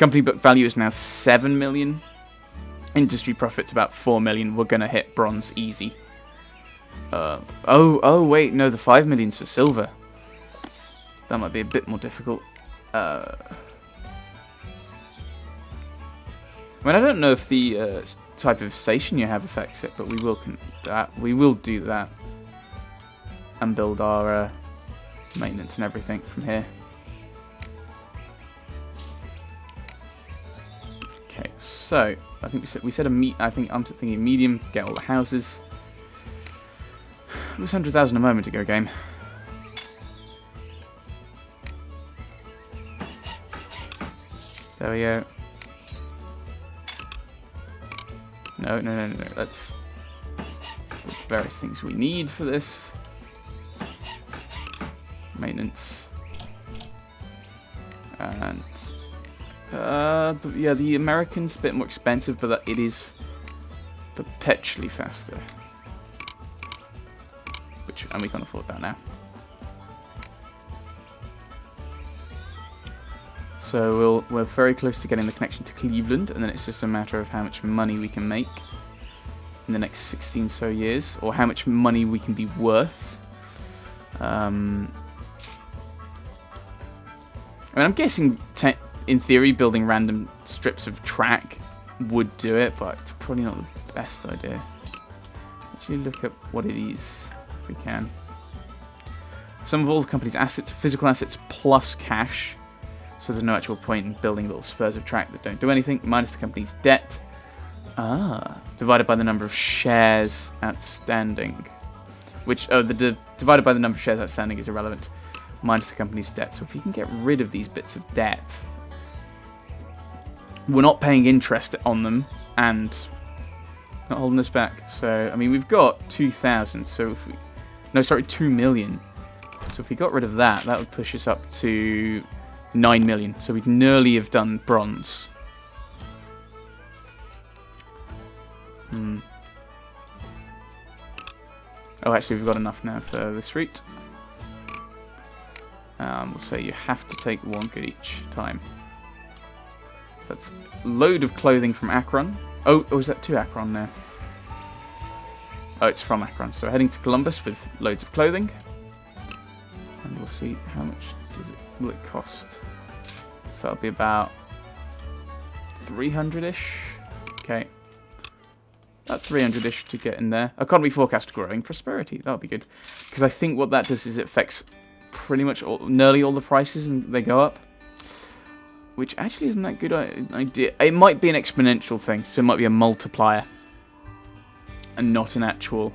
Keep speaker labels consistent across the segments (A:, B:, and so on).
A: Company book value is now 7 million. Industry profits about 4 million. We're gonna hit bronze easy. Oh wait, no, the 5 million's for silver. That might be a bit more difficult. I mean, I don't know if the type of station you have affects it, but we will do that and build our maintenance and everything from here. Okay, so I think we said I think I'm thinking medium. Get all the houses. It was 100,000 a moment ago, game. There we go. No. Let's put various things we need for this. Maintenance. And yeah, the American's a bit more expensive, but it is perpetually faster. And we can't afford that now. So we're very close to getting the connection to Cleveland, and then it's just a matter of how much money we can make in the next 16 so years, or how much money we can be worth. I mean, I'm guessing in theory building random strips of track would do it, but it's probably not the best idea. Actually, look at what it is if we can. Some of all the company's assets are physical assets plus cash. So there's no actual point in building little spurs of track that don't do anything, minus the company's debt. Divided by the number of shares outstanding. Which, divided by the number of shares outstanding is irrelevant. Minus the company's debt. So if we can get rid of these bits of debt, we're not paying interest on them and not holding us back. So, I mean, we've got 2,000. So if we... No, sorry, 2 million. So if we got rid of that, that would push us up to 9 million. So we'd nearly have done bronze. Oh, actually, we've got enough now for this route. We'll say you have to take 1 good each time. That's a load of clothing from Akron. Oh, is that to Akron now? Oh, it's from Akron. So we're heading to Columbus with loads of clothing. And we'll see how much will it cost. So that'll be about 300-ish. Okay. About 300-ish to get in there. Economy forecast growing prosperity. That'll be good. Because I think what that does is it affects pretty much nearly all the prices and they go up. Which actually isn't that good idea. It might be an exponential thing. So it might be a multiplier. And not an actual...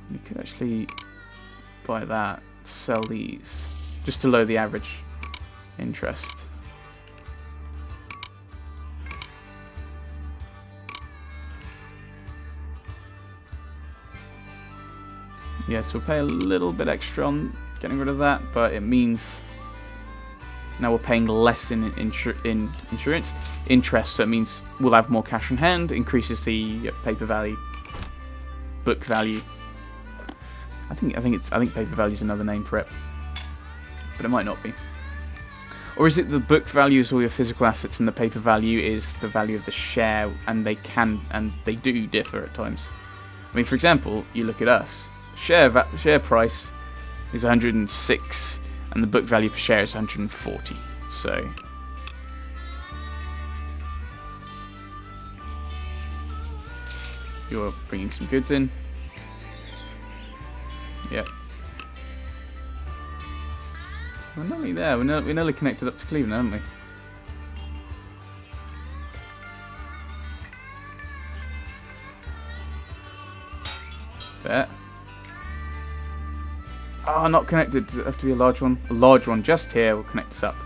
A: We could actually buy that, sell these, just to lower the average interest. Yeah, so we'll pay a little bit extra on getting rid of that, but it means now we're paying less in insurance interest, so it means we'll have more cash on hand, increases the paper value, book value. I think paper value is another name for it, but it might not be. Or is it the book value is all your physical assets and the paper value is the value of the share, and they do differ at times. I mean, for example, you look at us. Share price is 106, and the book value per share is 140. So you're bringing some goods in. Yep. So we're nearly there. We're nearly connected up to Cleveland, aren't we? There. Oh, not connected. It'll have to be a large one. A large one just here will connect us up.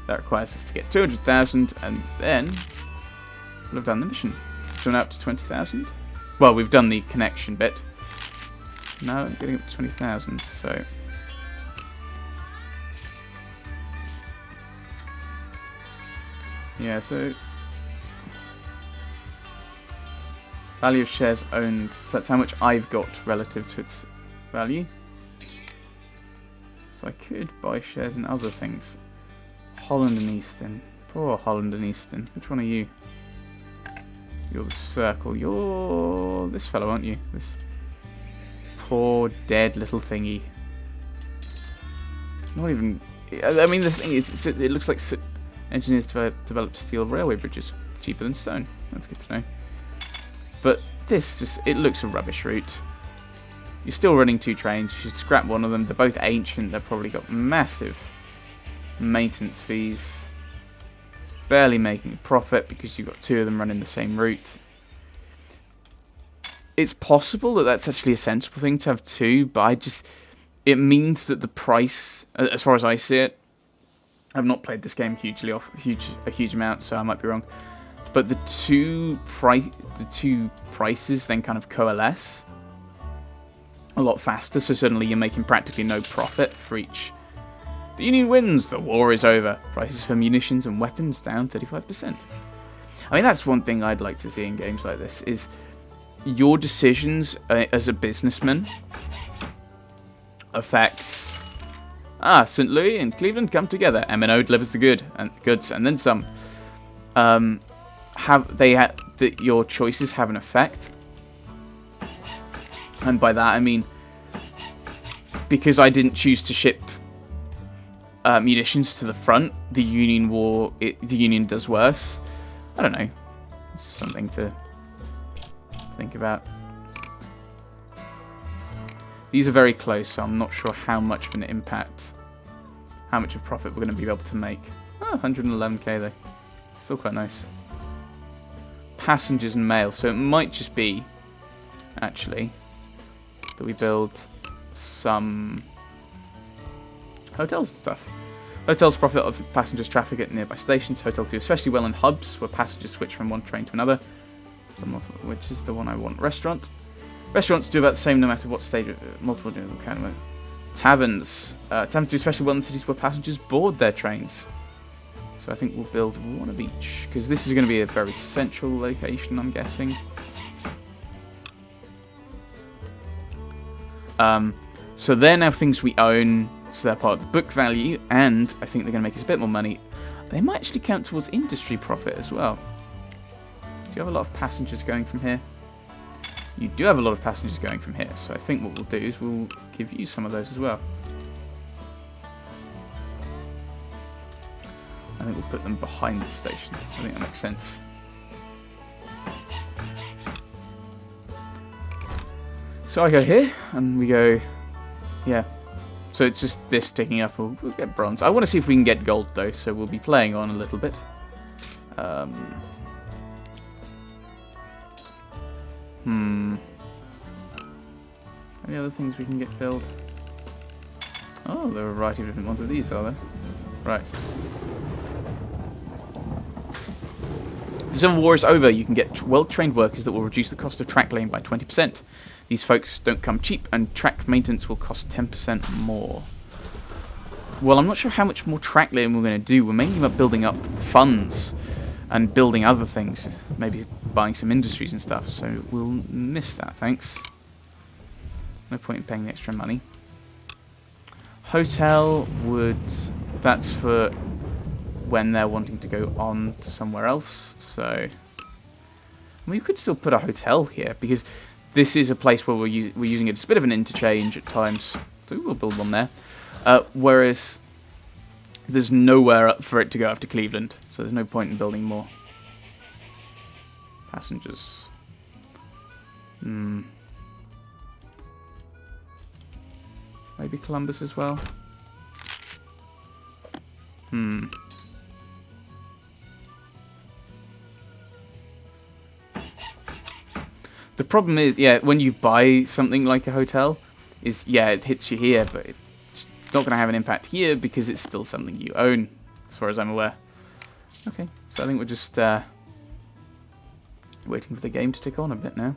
A: That requires us to get 200,000, and then we'll have done the mission. So now up to 20,000. Well, we've done the connection bit. Now I'm getting up to 20,000, so... Yeah, so... Value of shares owned. So that's how much I've got relative to its value. So So I could buy shares in other things. Holland and Easton. Poor Holland and Easton. Which one are you? You're the Circle. You're this fellow, aren't you? This poor dead little thingy. Not even... I mean, the thing is, it looks like engineers develop steel railway bridges. Cheaper than stone. That's good to know. But this just... It looks a rubbish route. You're still running 2 trains. You should scrap one of them. They're both ancient. They've probably got massive maintenance fees. Barely making a profit because you've got 2 of them running the same route. It's possible that that's actually a sensible thing to have 2, but it means that the price, as far as I see it, I've not played this game a huge amount, so I might be wrong. But the two prices then kind of coalesce a lot faster. So suddenly you're making practically no profit for each. The Union wins. The war is over. Prices for munitions and weapons down 35%. I mean, that's one thing I'd like to see in games like this is your decisions as a businessman affects St. Louis and Cleveland come together. M&O delivers the goods and then some. That your choices have an effect, and by that I mean because I didn't choose to ship munitions to the front, the Union does worse. I don't know. It's something to think about. These are very close, so I'm not sure how much of an impact, how much of profit we're going to be able to make. 111k though. Still quite nice. Passengers and mail. So it might just be, actually, that we build some hotels and stuff. Hotels profit of passengers' traffic at nearby stations. Hotel 2 especially well in hubs where passengers switch from one train to another. Which is the one I want. Restaurant. Restaurants do about the same no matter what stage of multiple kind of taverns. Taverns do especially well in cities where passengers board their trains. So I think we'll build one of each, because this is going to be a very central location, I'm guessing. So they're now things we own, so they're part of the book value, and I think they're going to make us a bit more money. They might actually count towards industry profit as well. Do you have a lot of passengers going from here? You do have a lot of passengers going from here, so I think what we'll do is we'll give you some of those as well. I think we'll put them behind the station. I think that makes sense. So I go here, and we go... Yeah. So it's just this ticking up. We'll get bronze. I want to see if we can get gold, though, so we'll be playing on a little bit. Any other things we can get filled? Oh, there are a variety of different ones of these, are there? Right. The Civil War is over. You can get well-trained workers that will reduce the cost of track laying by 20%. These folks don't come cheap, and track maintenance will cost 10% more. Well, I'm not sure how much more track laying we're going to do. We're mainly about building up funds and building other things. Maybe buying some industries and stuff. So we'll miss that, thanks. No point in paying the extra money. Hotel would... That's for when they're wanting to go on to somewhere else. So... I mean, we could still put a hotel here, because this is a place where we're using it as a bit of an interchange at times. So we'll build one there. Whereas there's nowhere up for it to go after Cleveland. So there's no point in building more. Passengers. Maybe Columbus as well. The problem is, yeah, when you buy something like a hotel, is, yeah, it hits you here, but it's not going to have an impact here because it's still something you own, as far as I'm aware. Okay, so I think we're just waiting for the game to tick on a bit now.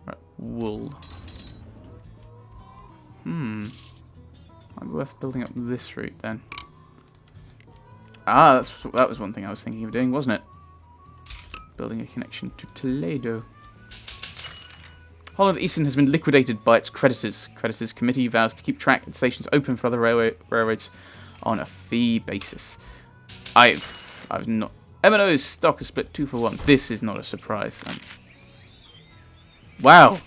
A: Right, wool. Might be worth building up this route then. That was one thing I was thinking of doing, wasn't it? building a connection to Toledo. Holland Eastern has been liquidated by its creditors. Creditors committee vows to keep track and stations open for other railroads on a fee basis. I've not. M&O's stock is split 2 for 1. This is not a surprise. Wow,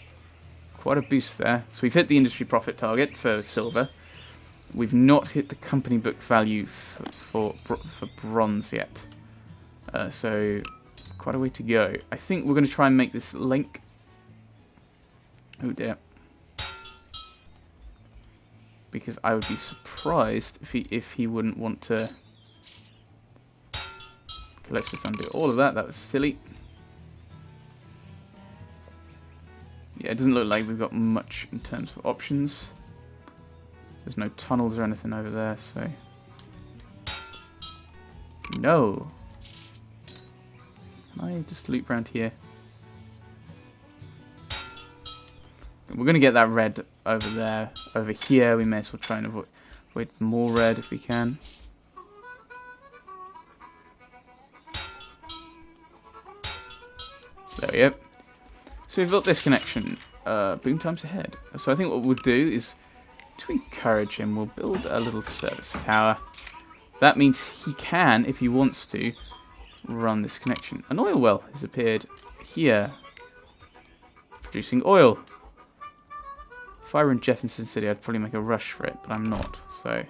A: quite a boost there. So we've hit the industry profit target for silver. We've not hit the company book value for bronze yet. So quite a way to go. I think we're going to try and make this link. Oh dear. Because I would be surprised if he wouldn't want to. Okay, let's just undo all of that. That was silly. Yeah, it doesn't look like we've got much in terms of options. There's no tunnels or anything over there, so... No! Can I just loop around here? We're going to get that red over there. Over here, we may as well try and avoid more red if we can. There we go. So we've got this connection. Boom times ahead. So I think what we'll do is, to encourage him, we'll build a little service tower. That means he can, if he wants to, run this connection. An oil well has appeared here, producing oil. If I were in Jefferson City, I'd probably make a rush for it, but I'm not, so...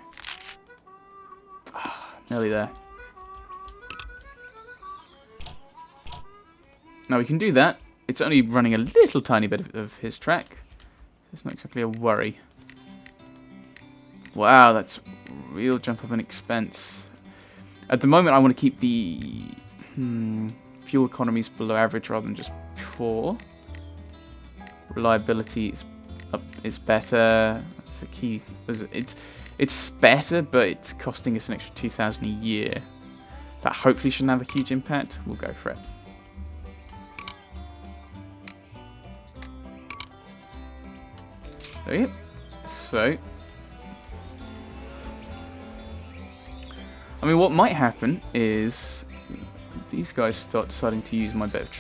A: nearly there. Now we can do that. It's only running a little tiny bit of his track, so it's not exactly a worry. Wow, that's a real jump up in expense. At the moment, I want to keep the fuel economies below average rather than just poor. Reliability is better. That's the key. It's better, but it's costing us an extra 2,000 a year. That hopefully shouldn't have a huge impact. We'll go for it. There we go. So, I mean, what might happen is these guys start deciding to use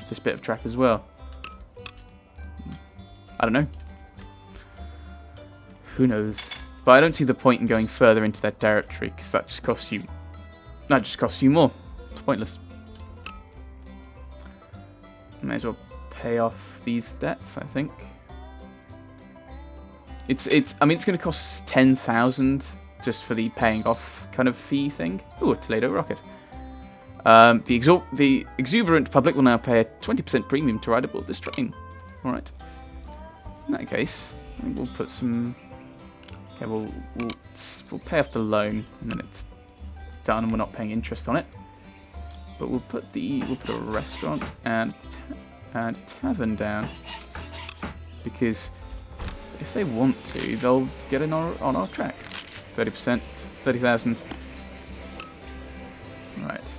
A: this bit of track as well. I don't know. Who knows? But I don't see the point in going further into that territory because that just costs you. That just costs you more. It's pointless. May as well pay off these debts, I think. I mean, it's going to cost 10,000 just for the paying off kind of fee thing. Ooh, a Toledo rocket. The exuberant public will now pay a 20% premium to ride aboard this train. All right. In that case, I think we'll put some. Okay, we'll pay off the loan, and then it's done, and we're not paying interest on it. But we'll put a restaurant and a tavern down because if they want to, they'll get in on our track. 30%, 30,000. Right.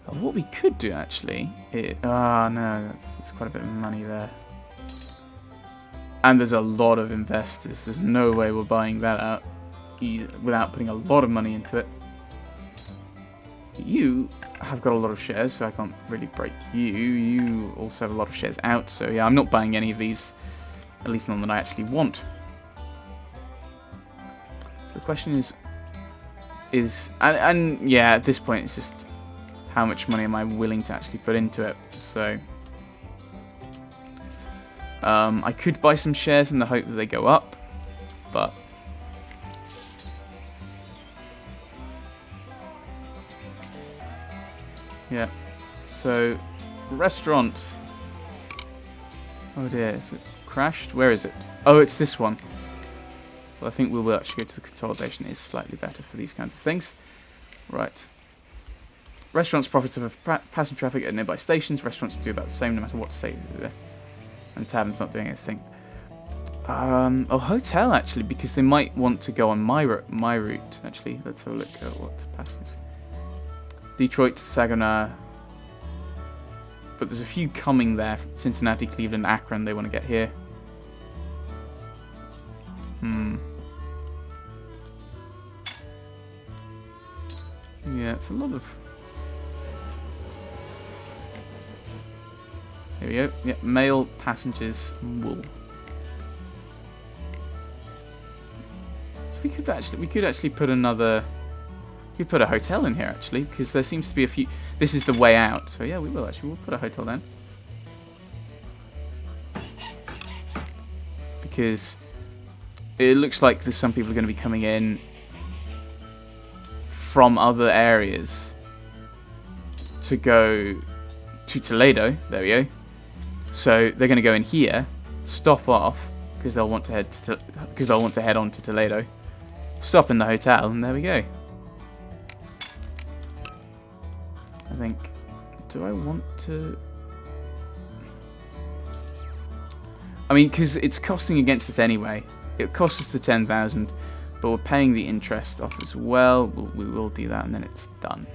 A: What we could do actually is... no, that's quite a bit of money there. And there's a lot of investors. There's no way we're buying that out without putting a lot of money into it. You have got a lot of shares, so I can't really break you. You also have a lot of shares out, so yeah, I'm not buying any of these. At least none that I actually want. So the question is yeah, at this point it's just how much money am I willing to actually put into it. So I could buy some shares in the hope that they go up, but yeah. So restaurant. Oh dear, is it crashed? Where is it? Oh, it's this one. Well, I think we will actually go to the consolidation. It's slightly better for these kinds of things. Right. Restaurants profit of passenger traffic at nearby stations. Restaurants do about the same no matter what state they're in. And tavern's not doing anything. A hotel actually, because they might want to go on my route. Actually, let's have a look at what passes. Detroit, Saginaw. But there's a few coming there. Cincinnati, Cleveland, Akron. They want to get here. Yeah, it's a lot of. Here we go. Yeah, mail, passengers, wool. So we could actually put another. We could put a hotel in here actually, because there seems to be a few. This is the way out. So yeah, we will actually. We'll put a hotel then. Because it looks like there's some people are going to be coming in from other areas to go to Toledo. There we go. So they're going to go in here, stop off because they'll want to head on to Toledo, stop in the hotel, and there we go. I think. Do I want to? I mean, because it's costing against us anyway. It costs us the 10,000, but we're paying the interest off as well. We will do that, and then it's done.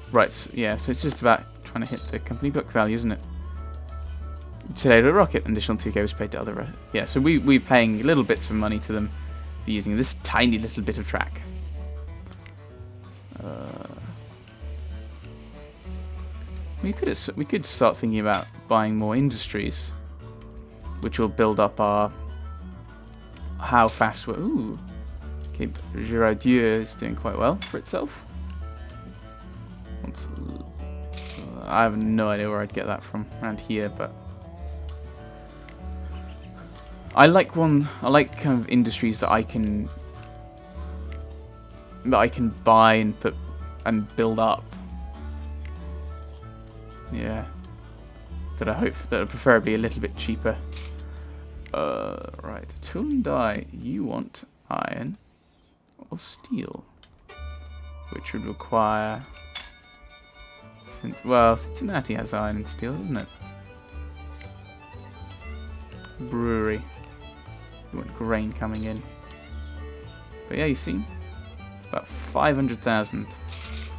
A: Right, so, yeah, so it's just about trying to hit the company book value, isn't it? Toledo Rocket, additional 2k was paid to other... Yeah, so we're paying little bits of money to them for using this tiny little bit of track. We could start thinking about buying more industries, which will build up our... How fast we're... Ooh! Okay, Germantown is doing quite well for itself. I have no idea where I'd get that from around here, but I like kind of industries that I can buy and put and build up. Yeah, that are preferably a little bit cheaper. Right, tool and die. You want iron or steel, which would require. Well, Cincinnati has iron and steel, doesn't it? Brewery. You want grain coming in. But yeah, you see, it's about 500,000.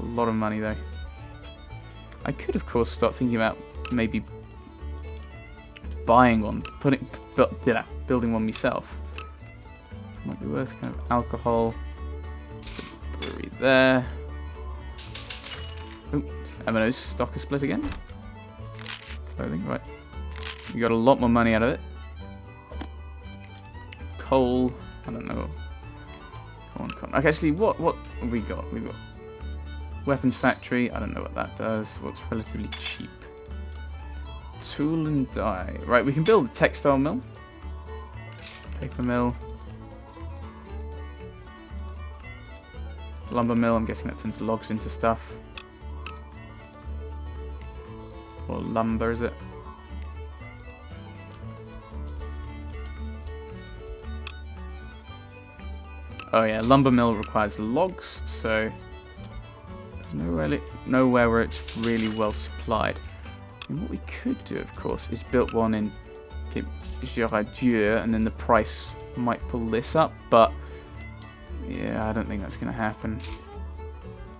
A: A lot of money though. I could, of course, start thinking about maybe buying one, building one myself. So it might be worth kind of alcohol. Brewery there. Oops. M&O's stock is split again. Clothing, right. You got a lot more money out of it. Coal, I don't know. Come on. Okay, actually, what have we got? We've got weapons factory. I don't know what that does. What's relatively cheap? Tool and die. Right, we can build a textile mill. Paper mill. Lumber mill. I'm guessing that turns logs into stuff. Or lumber, is it? Oh yeah, lumber mill requires logs, so there's nowhere where it's really well supplied. And what we could do, of course, is build one in Germantown, and then the price might pull this up, but yeah, I don't think that's going to happen.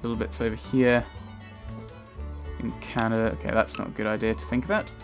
A: Little bits over here. In Canada. Okay, that's not a good idea to think about.